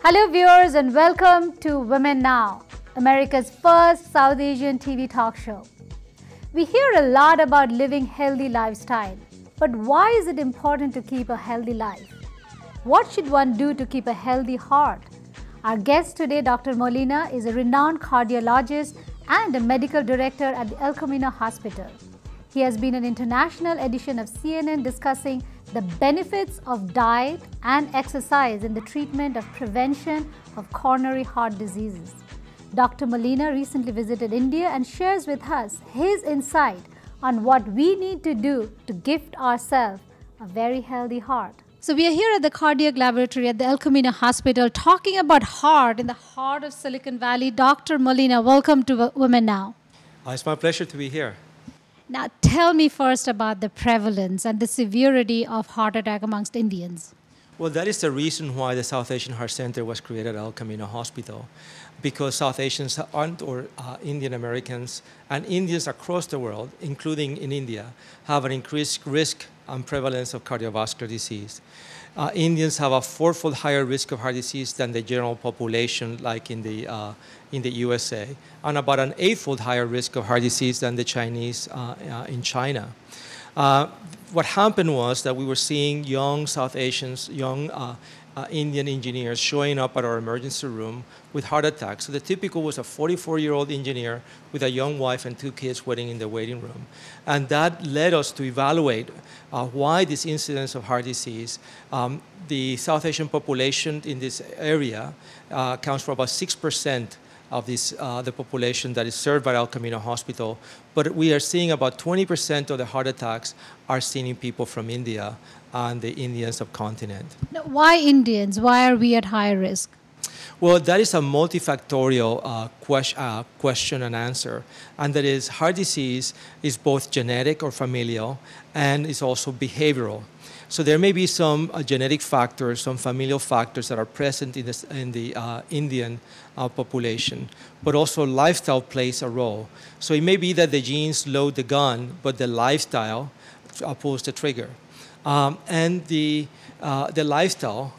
Hello viewers and welcome to Women Now, America's first South Asian TV talk show. We hear a lot about living healthy lifestyle, but why is it important to keep a healthy life? What should one do to keep a healthy heart? Our guest today, Dr. Molina, is a renowned cardiologist and a medical director at the Camino Hospital. He has been an international edition of CNN discussing the benefits of diet and exercise in the treatment of prevention of coronary heart diseases. Dr. Molina recently visited India and shares with us his insight on what we need to do to gift ourselves a very healthy heart. So we are here at the cardiac laboratory at the Camino Hospital talking about heart in the heart of Silicon Valley. Dr. Molina, welcome to Women Now. It's my pleasure to be here. Now, tell me first about the prevalence and the severity of heart attack amongst Indians. Well, that is the reason why the South Asian Heart Center was created at El Camino Hospital, because South Asians or Indian Americans and Indians across the world, including in India, have an increased risk and prevalence of cardiovascular disease. Indians have a fourfold higher risk of heart disease than the general population, like in the USA, and about an eightfold higher risk of heart disease than the Chinese in China. What happened was that we were seeing young South Asians, young Indian engineers showing up at our emergency room with heart attacks. So the typical was a 44-year-old engineer with a young wife and two kids waiting in the waiting room. And that led us to evaluate why this incidence of heart disease. The South Asian population in this area accounts for about 6% of the population that is served by El Camino Hospital. But we are seeing about 20% of the heart attacks are seen in people from India and the Indian subcontinent. Now, why Indians? Why are we at higher risk? Well, that is a multifactorial question and answer. And that is, heart disease is both genetic or familial, and is also behavioral. So there may be some genetic factors, some familial factors that are present in the Indian population, but also lifestyle plays a role. So it may be that the genes load the gun, but the lifestyle pulls the trigger. And the lifestyle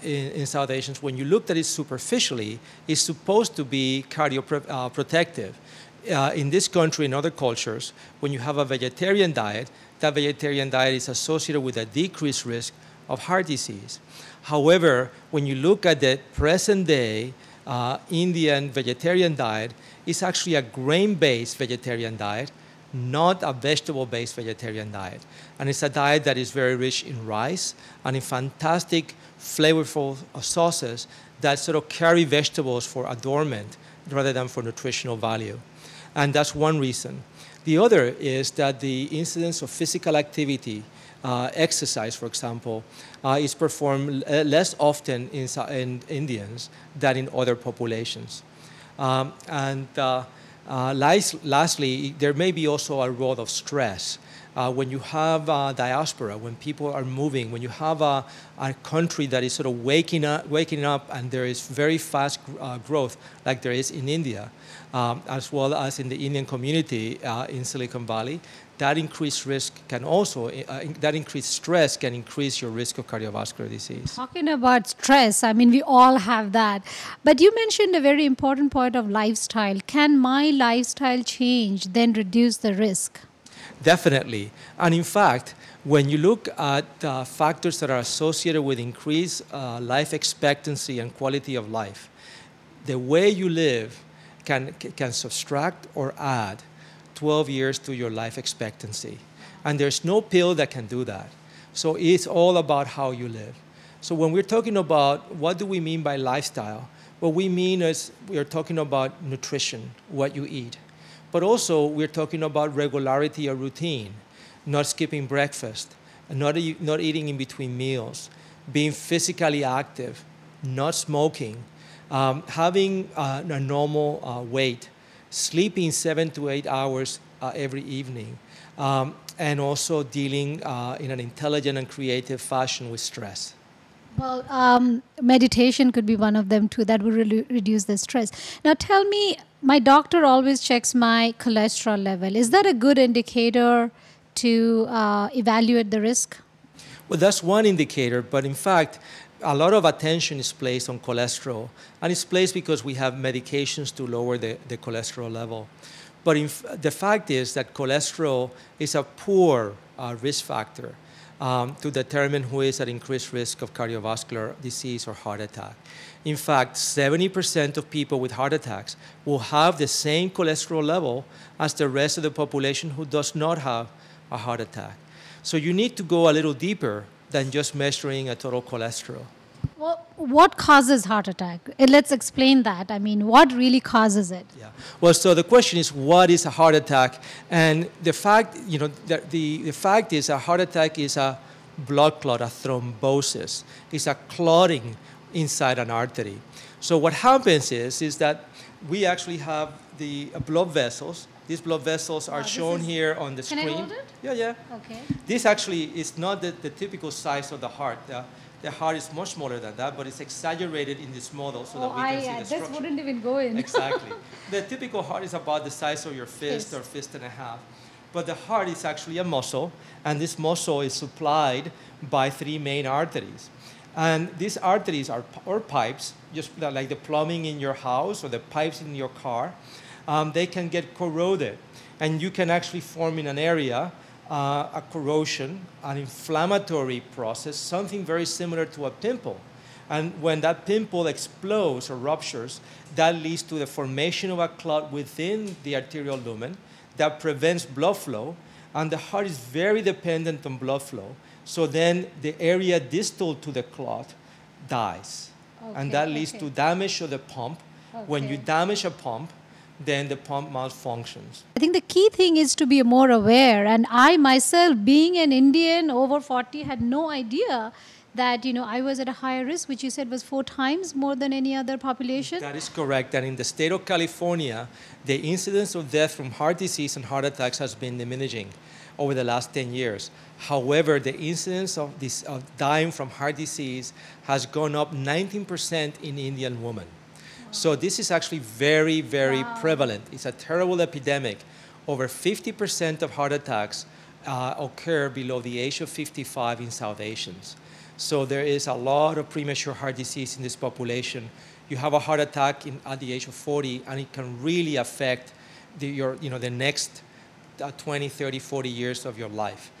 in South Asians, when you looked at it superficially, is supposed to be cardioprotective. In this country and other cultures, when you have a vegetarian diet, that vegetarian diet is associated with a decreased risk of heart disease. However, when you look at the present day Indian vegetarian diet, it's actually a grain-based vegetarian diet, not a vegetable-based vegetarian diet. And it's a diet that is very rich in rice and in fantastic, flavorful sauces that sort of carry vegetables for adornment rather than for nutritional value. And that's one reason. The other is that the incidence of physical activity, exercise, for example, is performed less often in Indians than in other populations. Lastly, there may be also a role of stress. When you have diaspora, when people are moving, when you have a country that is sort of waking up and there is very fast growth like there is in India, as well as in the Indian community in Silicon Valley, that increased risk can also, that increased stress can increase your risk of cardiovascular disease. Talking about stress, I mean, we all have that. But you mentioned a very important point of lifestyle. Can my lifestyle change, then reduce the risk? Definitely. And in fact, when you look at factors that are associated with increased life expectancy and quality of life, the way you live can subtract or add 12 years to your life expectancy. And there's no pill that can do that. So it's all about how you live. So when we're talking about what do we mean by lifestyle, what we mean is we're talking about nutrition, what you eat. But also we're talking about regularity or routine, not skipping breakfast, not eating in between meals, being physically active, not smoking, having a normal weight, sleeping 7 to 8 hours every evening, and also dealing in an intelligent and creative fashion with stress. Well, meditation could be one of them too. That would really reduce the stress. Now tell me, my doctor always checks my cholesterol level. Is that a good indicator to evaluate the risk? Well, that's one indicator, but in fact, a lot of attention is placed on cholesterol, and it's placed because we have medications to lower the cholesterol level. But the fact is that cholesterol is a poor risk factor to determine who is at increased risk of cardiovascular disease or heart attack. In fact, 70% of people with heart attacks will have the same cholesterol level as the rest of the population who does not have a heart attack. So you need to go a little deeper than just measuring a total cholesterol. Well, what causes heart attack? Let's explain that. I mean, what really causes it? Yeah. Well, so the question is, what is a heart attack? And the fact, the fact is a heart attack is a blood clot, a thrombosis. It's a clotting inside an artery. So what happens is that we actually have the blood vessels. These blood vessels are shown here on the screen. Can I hold it? Yeah, yeah. Okay. This actually is not the typical size of the heart. The heart is much smaller than that, but it's exaggerated in this model so that we can see the structure. This wouldn't even go in. Exactly. The typical heart is about the size of your fist or fist and a half. But the heart is actually a muscle, and this muscle is supplied by 3 main arteries. And these arteries are or pipes, just like the plumbing in your house or the pipes in your car. They can get corroded, and you can actually form in an area a corrosion, an inflammatory process, something very similar to a pimple. And when that pimple explodes or ruptures, that leads to the formation of a clot within the arterial lumen that prevents blood flow, and the heart is very dependent on blood flow. So then the area distal to the clot dies, and that leads to damage of the pump. When you damage a pump, then the pump malfunctions. I think the key thing is to be more aware. And I myself, being an Indian over 40, had no idea that I was at a higher risk, which you said was 4 times more than any other population. That is correct. And in the state of California, the incidence of death from heart disease and heart attacks has been diminishing over the last 10 years. However, the incidence of dying from heart disease has gone up 19% in Indian women. So this is actually very, very prevalent. It's a terrible epidemic. Over 50% of heart attacks occur below the age of 55 in South Asians. So there is a lot of premature heart disease in this population. You have a heart attack at the age of 40, and it can really affect the next 20, 30, 40 years of your life.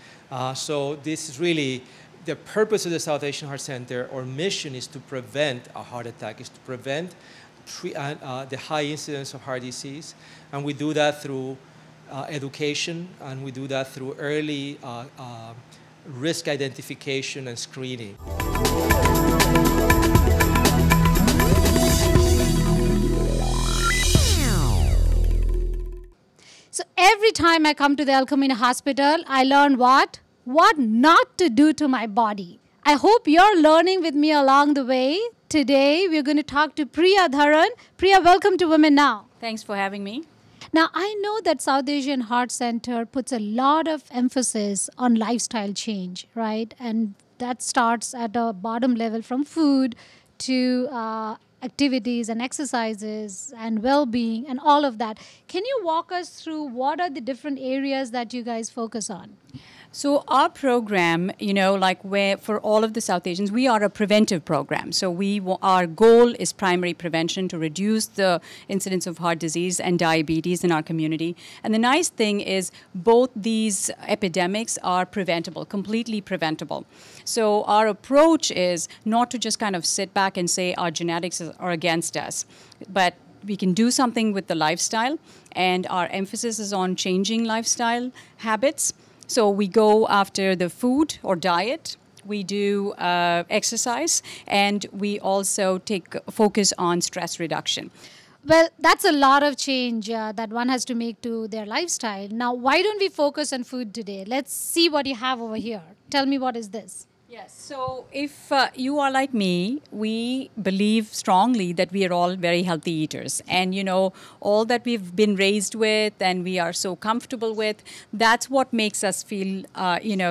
So this is really the purpose of the South Asian Heart Center. Our mission is to prevent a heart attack, is to prevent the high incidence of heart disease, and we do that through education, and we do that through early risk identification and screening. So every time I come to the Camino Hospital, I learn what not to do to my body. I hope you're learning with me along the way. Today, we're going to talk to Priya Dharan. Priya, welcome to WomenNow. Thanks for having me. Now, I know that South Asian Heart Center puts a lot of emphasis on lifestyle change, right? And that starts at a bottom level from food to activities and exercises and well-being and all of that. Can you walk us through what are the different areas that you guys focus on? So our program, for all of the South Asians, we are a preventive program. So our goal is primary prevention to reduce the incidence of heart disease and diabetes in our community. And the nice thing is both these epidemics are preventable, completely preventable. So our approach is not to just kind of sit back and say our genetics are against us, but we can do something with the lifestyle, and our emphasis is on changing lifestyle habits. So we go after the food or diet, we do exercise, and we also focus on stress reduction. Well, that's a lot of change that one has to make to their lifestyle. Now, why don't we focus on food today? Let's see what you have over here. Tell me, what is this? Yes, so if you are like me, we believe strongly that we are all very healthy eaters. And, all that we've been raised with and we are so comfortable with, that's what makes us feel,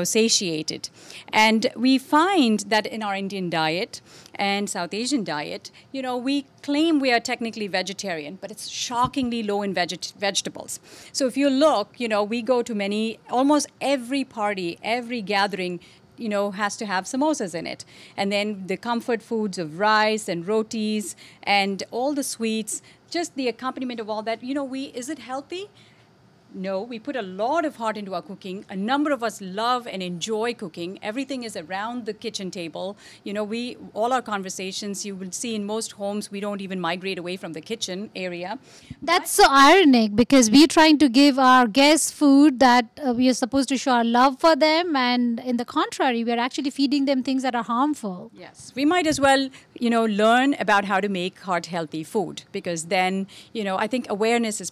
satiated. And we find that in our Indian diet and South Asian diet, we claim we are technically vegetarian, but it's shockingly low in vegetables. So if you look, we go to almost every party, every gathering, has to have samosas in it. And then the comfort foods of rice and rotis and all the sweets, just the accompaniment of all that. Is it healthy? No, we put a lot of heart into our cooking. A number of us love and enjoy cooking. Everything is around the kitchen table. All our conversations, you will see in most homes, we don't even migrate away from the kitchen area. That's so ironic, because we're trying to give our guests food that we are supposed to show our love for them, and in the contrary, we're actually feeding them things that are harmful. Yes, we might as well, learn about how to make heart-healthy food, because then, I think awareness is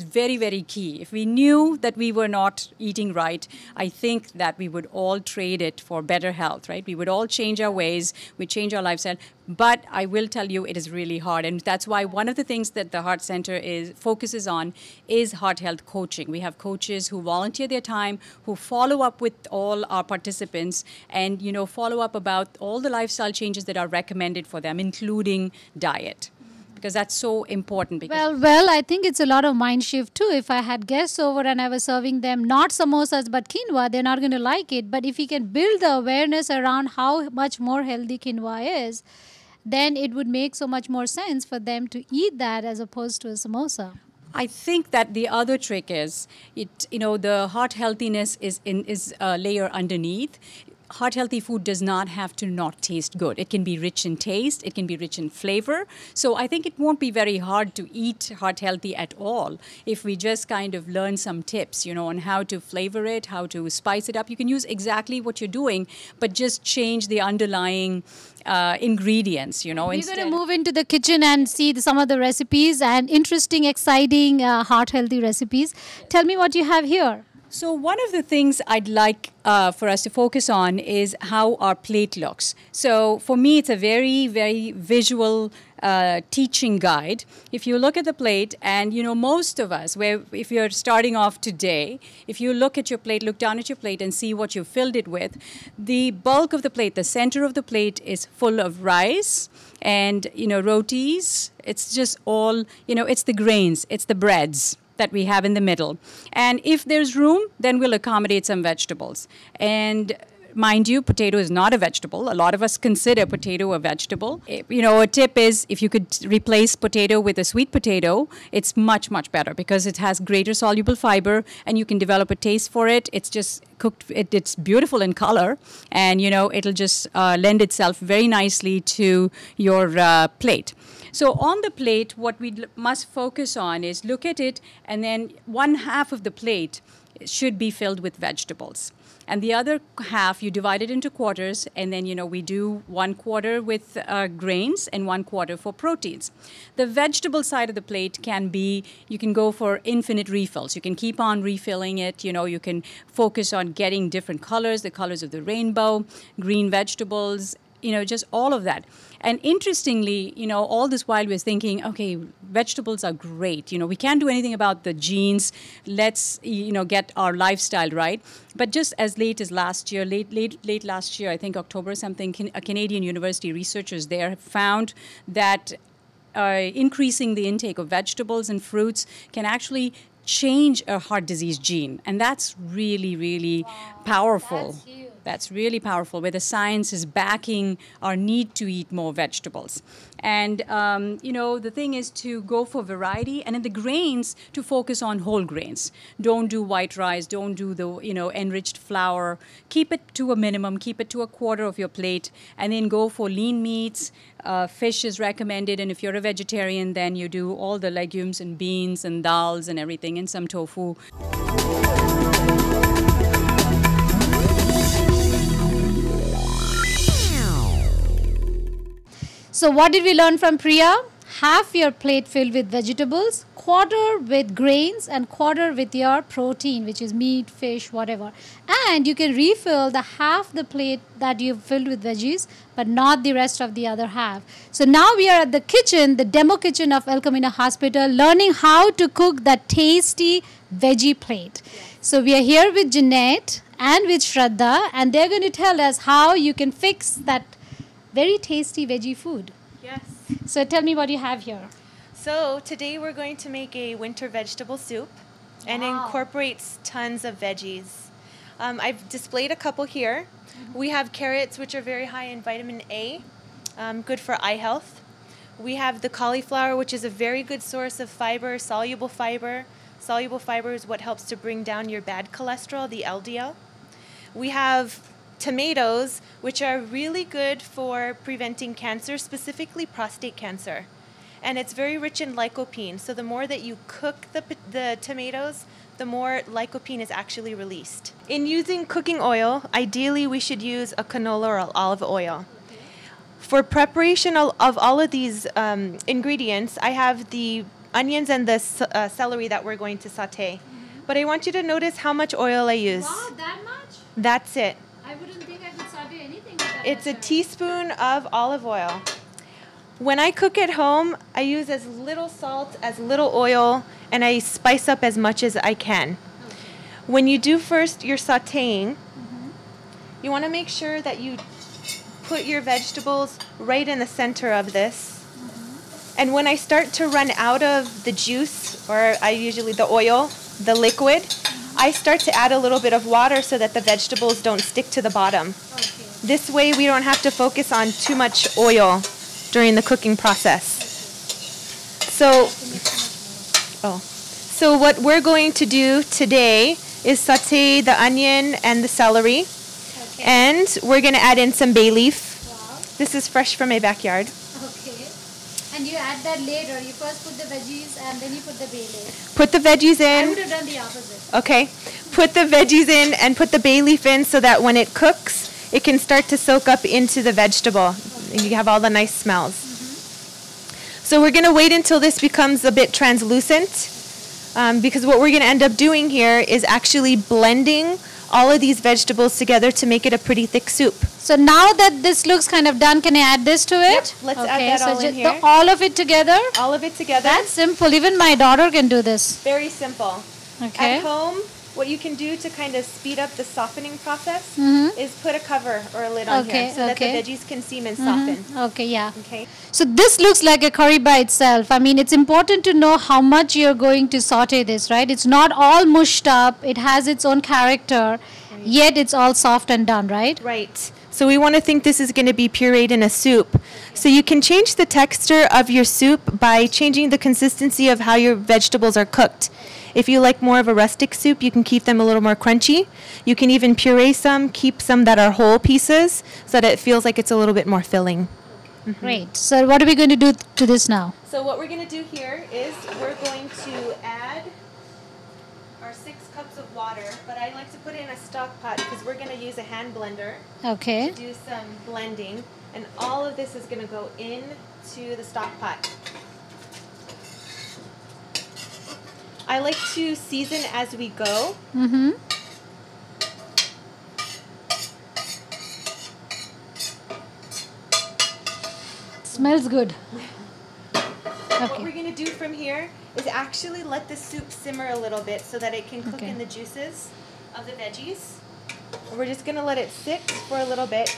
very, very key. If we knew that we were not eating right, I think that we would all trade it for better health, right? We would all change our ways, we change our lifestyle. But I will tell you, it is really hard. And that's why one of the things that the Heart Center focuses on is heart health coaching. We have coaches who volunteer their time, who follow up with all our participants and, follow up about all the lifestyle changes that are recommended for them, including diet. Because that's so important. Well, I think it's a lot of mind shift too. If I had guests over and I was serving them not samosas but quinoa, they're not going to like it. But if we can build the awareness around how much more healthy quinoa is, then it would make so much more sense for them to eat that as opposed to a samosa. I think that the other trick is, the heart healthiness is a layer underneath. Heart-healthy food does not have to not taste good. It can be rich in taste. It can be rich in flavor. So I think it won't be very hard to eat heart-healthy at all if we just kind of learn some tips, on how to flavor it, how to spice it up. You can use exactly what you're doing, but just change the underlying ingredients, We're going to move into the kitchen and see some of the recipes and interesting, exciting, heart-healthy recipes. Tell me what you have here. So one of the things I'd like for us to focus on is how our plate looks. So for me, it's a very, very visual teaching guide. If you look at the plate, and most of us, if you're starting off today, if you look at your plate, look down at your plate and see what you filled it with, the bulk of the plate, the center of the plate is full of rice and, rotis. It's just all, it's the grains, it's the breads that we have in the middle. And if there's room, then we'll accommodate some vegetables. And mind you, potato is not a vegetable. A lot of us consider potato a vegetable. A tip is if you could replace potato with a sweet potato, it's much, much better because it has greater soluble fiber and you can develop a taste for it. It's just cooked, it's beautiful in color and, it'll just lend itself very nicely to your plate. So on the plate, what we must focus on is look at it, and then one half of the plate should be filled with vegetables. And the other half, you divide it into quarters, and then, we do 1 quarter with grains and 1 quarter for proteins. The vegetable side of the plate you can go for infinite refills. You can keep on refilling it. You can focus on getting different colors, the colors of the rainbow, green vegetables, just all of that. And interestingly, all this while we're thinking, okay, vegetables are great. We can't do anything about the genes. Let's, get our lifestyle right. But just as late as last year, late last year, I think October or something, a Canadian university researchers there found that increasing the intake of vegetables and fruits can actually change a heart disease gene. And that's really, really powerful. That's huge. That's really powerful, where the science is backing our need to eat more vegetables. And, the thing is to go for variety, and in the grains, to focus on whole grains. Don't do white rice, don't do the, enriched flour. Keep it to a minimum, keep it to a quarter of your plate, and then go for lean meats. Fish is recommended, and if you're a vegetarian, then you do all the legumes and beans and dals and everything, and some tofu. So what did we learn from Priya? Half your plate filled with vegetables, quarter with grains, and quarter with your protein, which is meat, fish, whatever. And you can refill the half the plate that you've filled with veggies, but not the rest of the other half. So now we are at the kitchen, the demo kitchen of El Camino Hospital, learning how to cook that tasty veggie plate. So we are here with Jeanette and with Shraddha, and they're going to tell us how you can fix that very tasty veggie food. Yes. So tell me what you have here. So today we're going to make a winter vegetable soup and Wow. incorporates tons of veggies. I've displayed a couple here. We have carrots, which are very high in vitamin A, good for eye health. We have the cauliflower, which is a very good source of fiber, soluble fiber. Soluble fiber is what helps to bring down your bad cholesterol, the LDL. We have tomatoes, which are really good for preventing cancer, specifically prostate cancer. And it's very rich in lycopene. So the more that you cook the tomatoes, the more lycopene is actually released. In using cooking oil, ideally we should use a canola or olive oil. For preparation of all of these ingredients, I have the onions and the celery that we're going to saute. But I want you to notice how much oil I use. Wow, that much? That's it. I wouldn't think I could saute anything with that It's a much oil. teaspoon of olive oil. When I cook at home, I use as little salt, as little oil, and I spice up as much as I can. Okay. When you do first your sauteing, you want to make sure that you put your vegetables right in the center of this. And when I start to run out of the juice, or the oil, the liquid, I start to add a little bit of water so that the vegetables don't stick to the bottom. Okay. This way we don't have to focus on too much oil during the cooking process. So what we're going to do today is saute the onion and the celery. Okay. And we're going to add in some bay leaf. Wow. This is fresh from my backyard. Okay. And you add that later. You first put the veggies and then you put the bay leaf. Put the veggies I in. would have done the opposite. Okay. Put the veggies in and put the bay leaf in so that when it cooks, it can start to soak up into the vegetable. And you have all the nice smells. So we're going to wait until this becomes a bit translucent because what we're going to end up doing here is actually blending all of these vegetables together to make it a pretty thick soup. So now that this looks kind of done, can I add this to it? Yep, let's add that all in here. All of it together? All of it together. That's simple. Even my daughter can do this. very simple. Okay. At home, what you can do to kind of speed up the softening process is put a cover or a lid on here so that the veggies can seam and soften. Okay, yeah. Okay. So this looks like a curry by itself. I mean, it's important to know how much you're going to saute this, right? It's not all mushed up. It has its own character, yet it's all soft and done, right? Right. So we want to think this is going to be pureed in a soup. So you can change the texture of your soup by changing the consistency of how your vegetables are cooked. If you like more of a rustic soup, you can keep them a little more crunchy. You can even puree some, keep some that are whole pieces so that it feels like it's a little bit more filling. Great. So what are we going to do to this now? So what we're going to do here is we're going to add our 6 cups of water, but I like to put it in a stock pot because we're going to use a hand blender Okay. to do some blending, and all of this is going to go into the stock pot. I like to season as we go. Smells good. What we're going to do from here is actually let the soup simmer a little bit so that it can cook in the juices of the veggies. And we're just going to let it sit for a little bit.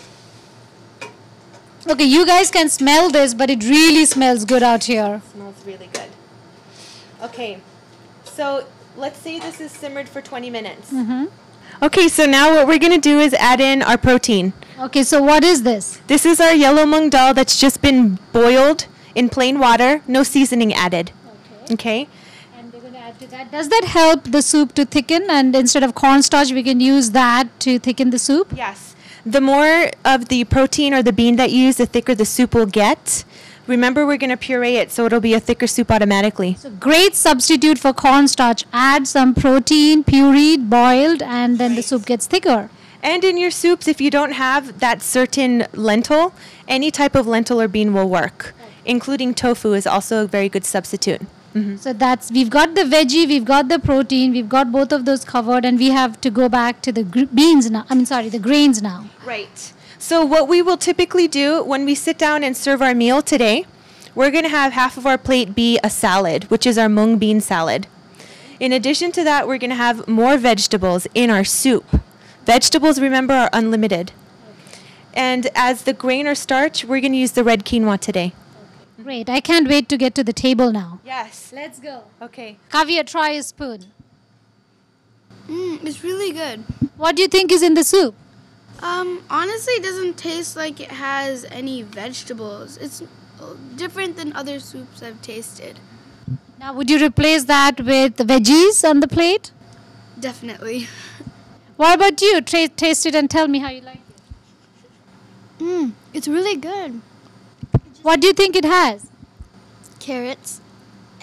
Okay, you guys can smell this, but it really smells good out here. It smells really good. Okay, so let's say this is simmered for 20 minutes. Okay, so now what we're going to do is add in our protein. Okay, so what is this? This is our yellow mung dal that's just been boiled in plain water, no seasoning added. Okay. And we're going to add to that. Does that help the soup to thicken? And instead of cornstarch, we can use that to thicken the soup? Yes. The more of the protein or the bean that you use, the thicker the soup will get. Remember, we're going to puree it, so it'll be a thicker soup automatically. So great substitute for cornstarch. Add some protein, pureed, boiled, and then the soup gets thicker. And in your soups, if you don't have that certain lentil, any type of lentil or bean will work, including tofu is also a very good substitute. So we've got the veggie, we've got the protein, we've got both of those covered, and we have to go back to the the grains now. Right. So what we will typically do when we sit down and serve our meal today, we're going to have half of our plate be a salad, which is our mung bean salad. In addition to that, we're going to have more vegetables in our soup. Vegetables, remember, are unlimited. And as the grain or starch, we're going to use the red quinoa today. Great. I can't wait to get to the table now. Yes. Let's go. Okay. Kavya, try a spoon. It's really good. What do you think is in the soup? Honestly, it doesn't taste like it has any vegetables. It's different than other soups I've tasted. Now, would you replace that with veggies on the plate? Definitely. What about you? Taste it and tell me how you like it. It's really good. What do you think it has? Carrots,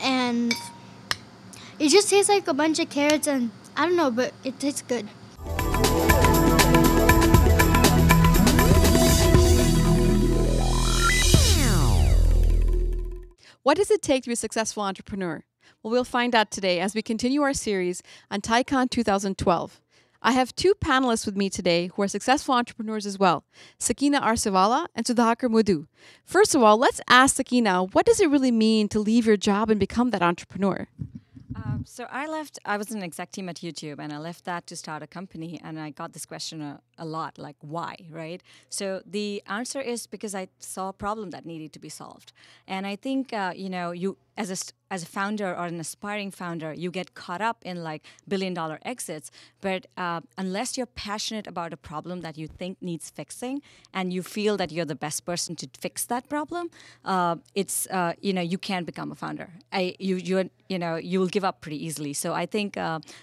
and it just tastes like a bunch of carrots, and I don't know, but it tastes good. What does it take to be a successful entrepreneur? Well, we'll find out today as we continue our series on TiCon 2012. I have two panelists with me today who are successful entrepreneurs as well, Sakina Arsiwala and Sudhakar Mudu. First of all, let's ask Sakina, what does it really mean to leave your job and become that entrepreneur? So I was an exec team at YouTube, and I left that to start a company, and I got this question a lot, like why, right? So the answer is because I saw a problem that needed to be solved. And I think, you as a founder or an aspiring founder, you get caught up in like billion-dollar exits, but unless you're passionate about a problem that you think needs fixing, and you feel that you're the best person to fix that problem, you can't become a founder. You will give up pretty easily. So I think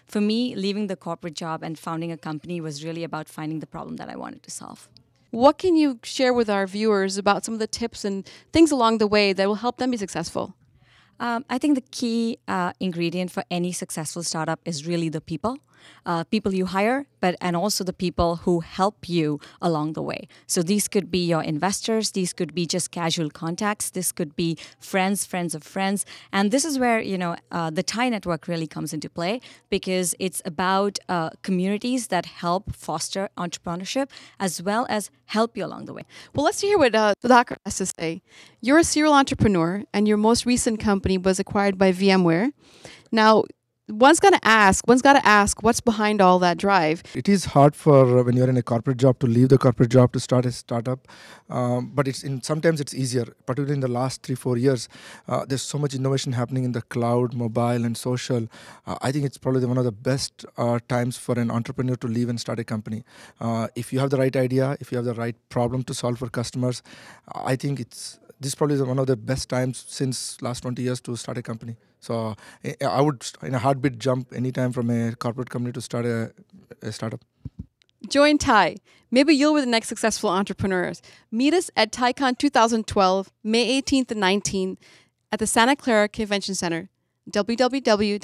for me, leaving the corporate job and founding a company was really about finding the problem that I wanted to solve. What can you share with our viewers about some of the tips and things along the way that will help them be successful? I think the key ingredient for any successful startup is really the people. People you hire, and also the people who help you along the way. So these could be your investors, these could be just casual contacts, this could be friends of friends, and this is where the TI network really comes into play, because it's about communities that help foster entrepreneurship as well as help you along the way. Well, let's hear what Sudhakar has to say. You're a serial entrepreneur, and your most recent company was acquired by VMware. Now, one's got to ask, what's behind all that drive? It is hard for when you're in a corporate job to leave the corporate job to start a startup, but sometimes it's easier, particularly in the last 3-4 years. There's so much innovation happening in the cloud, mobile, and social. I think it's probably one of the best times for an entrepreneur to leave and start a company. If you have the right idea, if you have the right problem to solve for customers, I think this probably is one of the best times since last 20 years to start a company. So I would, in a heartbeat, jump anytime from a corporate company to start a startup. Join TI. Maybe you'll be the next successful entrepreneurs. Meet us at TiCon 2012, May 18th and 19th at the Santa Clara Convention Center, www.ticon.org.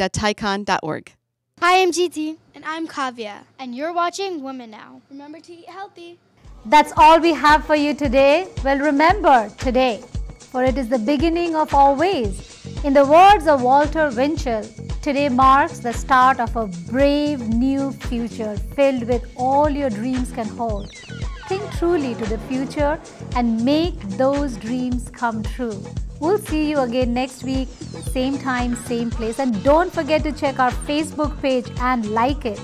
Hi, I'm GT. And I'm Kavya. And you're watching WomenNow. Remember to eat healthy. That's all we have for you today. Well, remember today, for it is the beginning of always. In the words of Walter Winchell, today marks the start of a brave new future filled with all your dreams can hold. Think truly to the future and make those dreams come true. We'll see you again next week, same time, same place. And don't forget to check our Facebook page and like it.